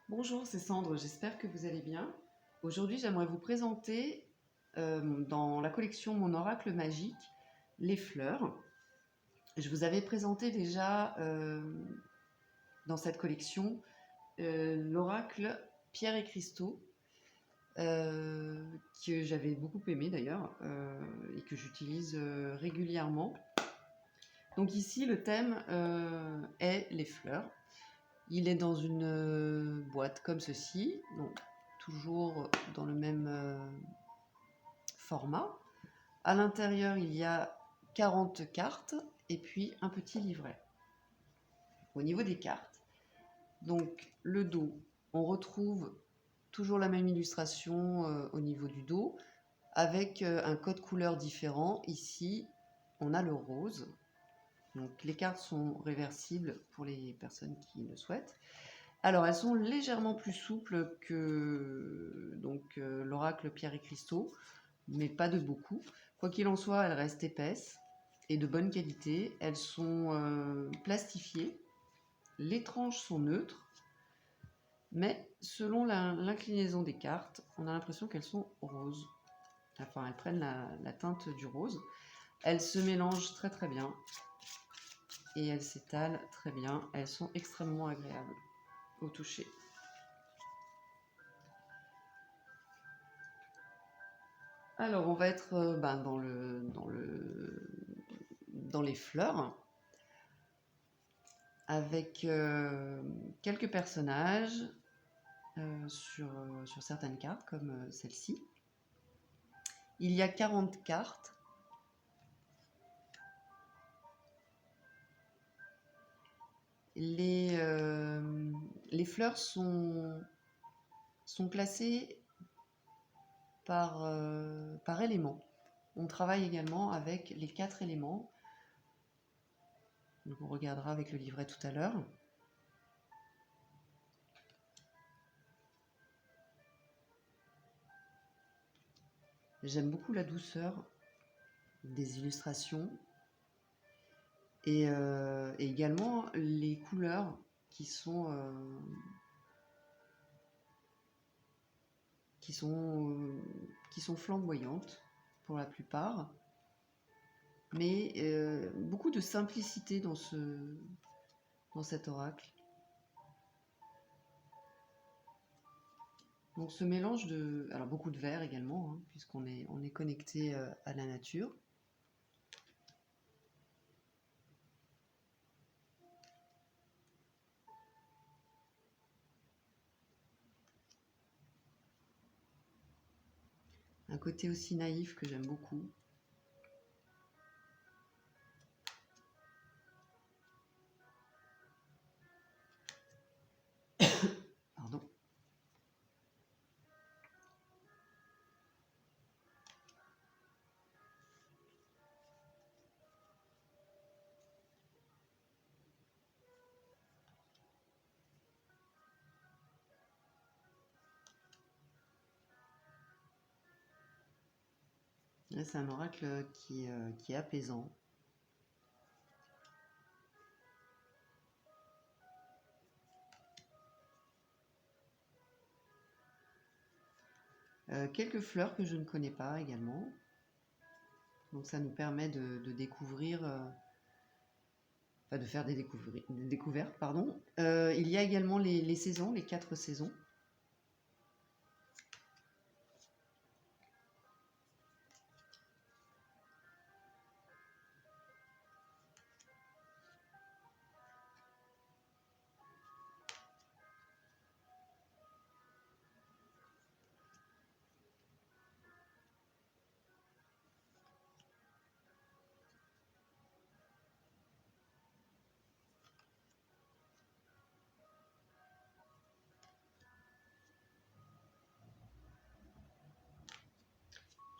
Bonjour, c'est Sandre, j'espère que vous allez bien. Aujourd'hui, j'aimerais vous présenter dans la collection Mon Oracle Magique, les fleurs. Je vous avais présenté déjà dans cette collection l'oracle Pierre et Cristaux, euh, que j'avais beaucoup aimé d'ailleurs et que j'utilise régulièrement. Donc ici, le thème est les fleurs. Il est dans une boîte comme ceci, donc toujours dans le même format. À l'intérieur, il y a 40 cartes et puis un petit livret. Au niveau des cartes, donc le dos, on retrouve toujours la même illustration au niveau du dos, avec un code couleur différent. Ici, on a le rose. Donc les cartes sont réversibles pour les personnes qui le souhaitent. Alors, elles sont légèrement plus souples que l'oracle Pierre et Cristaux, mais pas de beaucoup. Quoi qu'il en soit, elles restent épaisses et de bonne qualité. Elles sont plastifiées. Les tranches sont neutres, mais selon l'inclinaison des cartes, on a l'impression qu'elles sont roses. Enfin, elles prennent la teinte du rose. Elles se mélangent très très bien et elles s'étalent très bien. Elles sont extrêmement agréables au toucher. Alors, on va être dans les fleurs, avec quelques personnages sur certaines cartes, comme celle-ci. Il y a 40 cartes. Les fleurs sont classées par éléments. On travaille également avec les 4 éléments. Donc on regardera avec le livret tout à l'heure. J'aime beaucoup la douceur des illustrations et également les couleurs qui sont flamboyantes pour la plupart, mais beaucoup de simplicité dans cet oracle. Donc ce mélange alors beaucoup de vert également, hein, puisqu'on est connecté à la nature. Un côté aussi naïf que j'aime beaucoup. Pardon. C'est un oracle qui est apaisant. Quelques fleurs que je ne connais pas également. Donc ça nous permet de découvrir, de faire des découvertes. Pardon. Il y a également les saisons, les 4 saisons.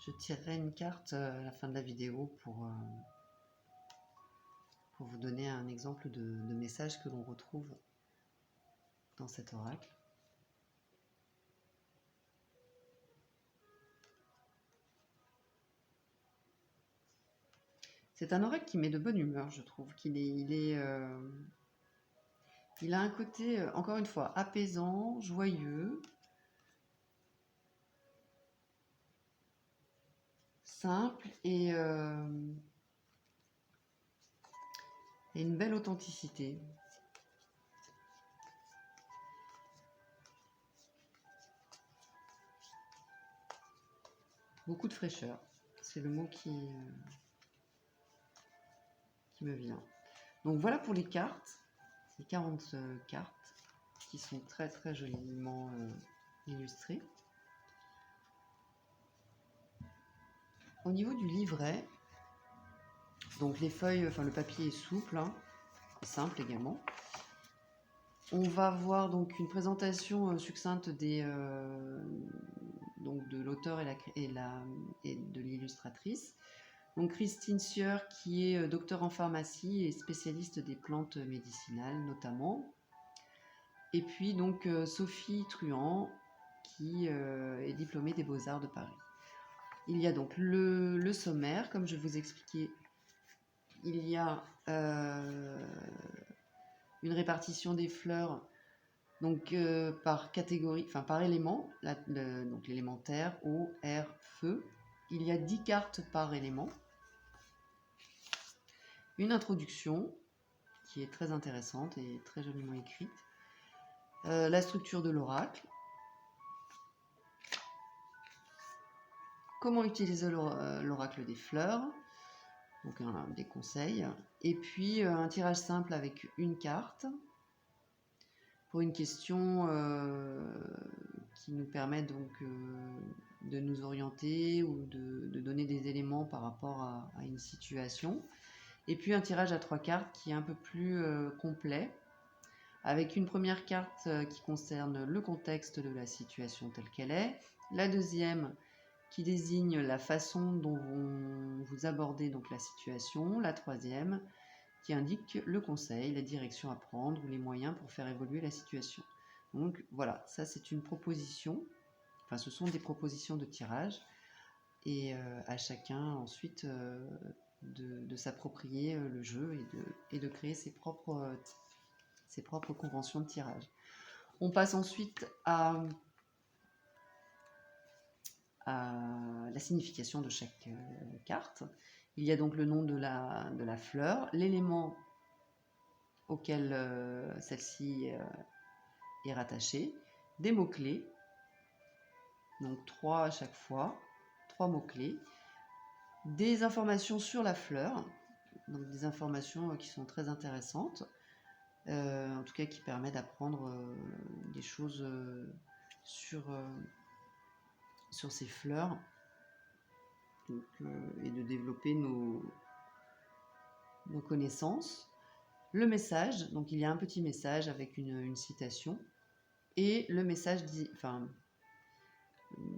Je tirerai une carte à la fin de la vidéo pour vous donner un exemple de message que l'on retrouve dans cet oracle. C'est un oracle qui met de bonne humeur, je trouve. Il a un côté, encore une fois, apaisant, joyeux, simple et une belle authenticité. Beaucoup de fraîcheur, c'est le mot qui me vient. Donc voilà pour les cartes, ces 40 cartes qui sont très très joliment illustrées. Au niveau du livret, donc les feuilles, enfin le papier est souple, hein, simple également. On va voir donc une présentation succincte donc de l'auteur et de l'illustratrice. Donc Christine Sieur, qui est docteur en pharmacie et spécialiste des plantes médicinales notamment. Et puis donc Sophie Truand, qui est diplômée des Beaux-Arts de Paris. Il y a donc le sommaire, comme je vous expliquais. Il y a une répartition des fleurs donc par catégorie, enfin par élément, donc l'élémentaire, eau, air, feu. Il y a 10 cartes par élément. Une introduction qui est très intéressante et très joliment écrite. La structure de l'oracle. Comment utiliser l'oracle des fleurs. Donc des conseils. Et puis un tirage simple avec une carte. Pour une question qui nous permet donc de nous orienter ou de donner des éléments par rapport à une situation. Et puis un tirage à 3 cartes qui est un peu plus complet, avec une première carte qui concerne le contexte de la situation telle qu'elle est, la deuxième qui désigne la façon dont vous abordez donc la situation, la troisième qui indique le conseil, la direction à prendre ou les moyens pour faire évoluer la situation. Donc voilà, ça c'est une proposition, enfin ce sont des propositions de tirage, et à chacun ensuite de s'approprier le jeu et de créer ses propres conventions de tirage. On passe ensuite à la signification de chaque carte. Il y a donc le nom de la fleur, l'élément auquel celle-ci est rattachée, des mots-clés, donc 3 à chaque fois, 3 mots-clés, des informations sur la fleur, donc des informations qui sont très intéressantes, en tout cas qui permettent d'apprendre des choses sur ces fleurs, donc, et de développer nos connaissances. Le message, donc il y a un petit message avec une citation, et le message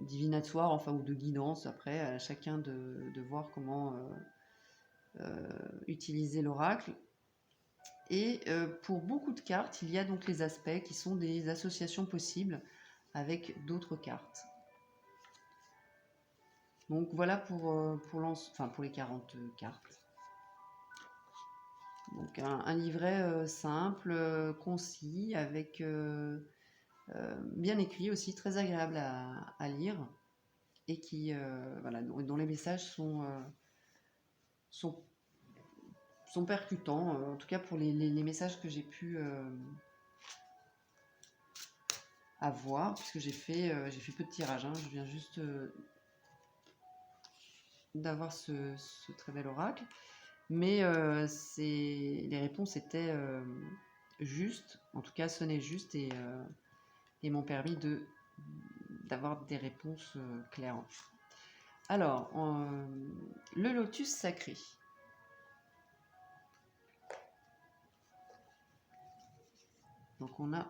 divinatoire, enfin, ou de guidance, après à chacun de voir comment utiliser l'oracle. Et pour beaucoup de cartes, il y a donc les aspects qui sont des associations possibles avec d'autres cartes. Donc voilà pour les 40 cartes. Donc un livret simple, concis, avec bien écrit aussi, très agréable à lire, et qui voilà, dont les messages sont percutants, en tout cas pour les messages que j'ai pu avoir, puisque j'ai fait peu de tirage, hein. Je viens juste d'avoir ce très bel oracle, mais les réponses étaient justes, en tout cas sonnaient juste, et m'ont permis d'avoir des réponses claires. Alors, le lotus sacré. Donc on a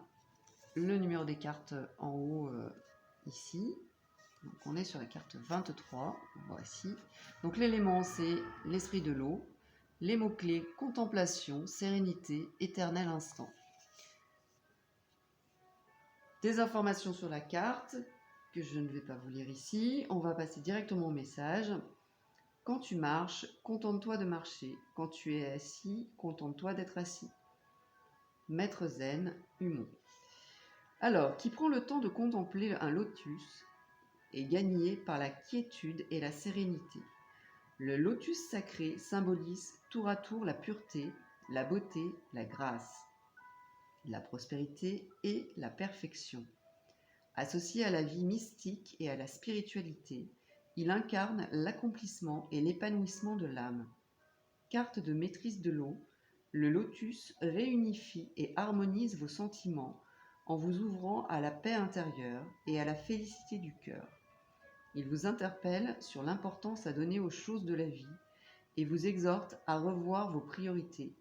le numéro des cartes en haut ici. Donc on est sur la carte 23, voici. Donc l'élément, c'est l'esprit de l'eau. Les mots-clés: contemplation, sérénité, éternel instant. Des informations sur la carte que je ne vais pas vous lire ici. On va passer directement au message. Quand tu marches, contente-toi de marcher. Quand tu es assis, contente-toi d'être assis. Maître zen, Humon. Alors, qui prend le temps de contempler un lotus est gagné par la quiétude et la sérénité. Le lotus sacré symbolise tour à tour la pureté, la beauté, la grâce, la prospérité et la perfection. Associé à la vie mystique et à la spiritualité, il incarne l'accomplissement et l'épanouissement de l'âme. Carte de maîtrise de l'eau, le lotus réunifie et harmonise vos sentiments en vous ouvrant à la paix intérieure et à la félicité du cœur. Il vous interpelle sur l'importance à donner aux choses de la vie et vous exhorte à revoir vos priorités.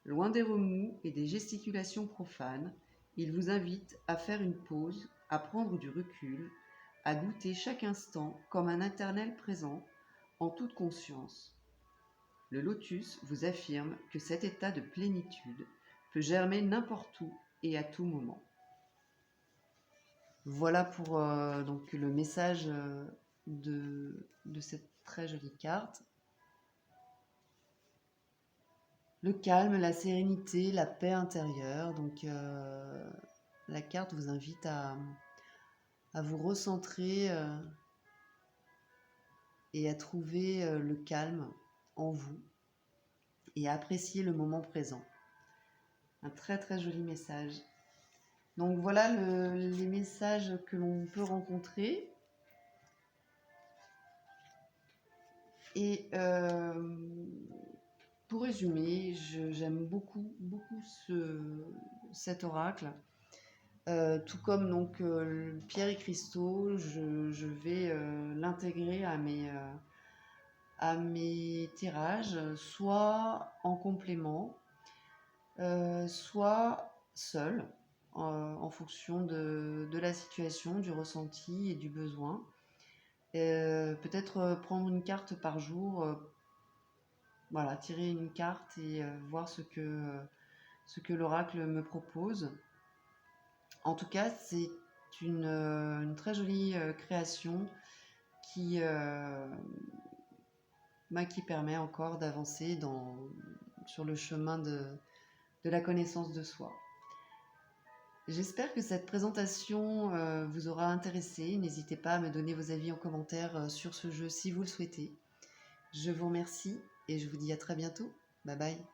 Loin des remous et des gesticulations profanes, il vous invite à faire une pause, à prendre du recul, à goûter chaque instant comme un éternel présent, en toute conscience. Le lotus vous affirme que cet état de plénitude peut germer n'importe où et à tout moment. Voilà pour donc le message de cette très jolie carte. Le calme, la sérénité, la paix intérieure. Donc la carte vous invite à vous recentrer et à trouver le calme en vous et à apprécier le moment présent. Un très très joli message. Donc voilà les messages que l'on peut rencontrer. Et pour résumer, j'aime beaucoup cet oracle. Tout comme donc pierre et cristaux, je vais l'intégrer à mes tirages, soit en complément, soit seul, en fonction de la situation, du ressenti et du besoin. Peut-être prendre une carte par jour, voilà, tirer une carte et voir ce que l'oracle me propose. En tout cas, c'est une très jolie création qui permet encore d'avancer sur le chemin de la connaissance de soi. J'espère que cette présentation vous aura intéressé. N'hésitez pas à me donner vos avis en commentaire sur ce jeu si vous le souhaitez. Je vous remercie et je vous dis à très bientôt. Bye bye.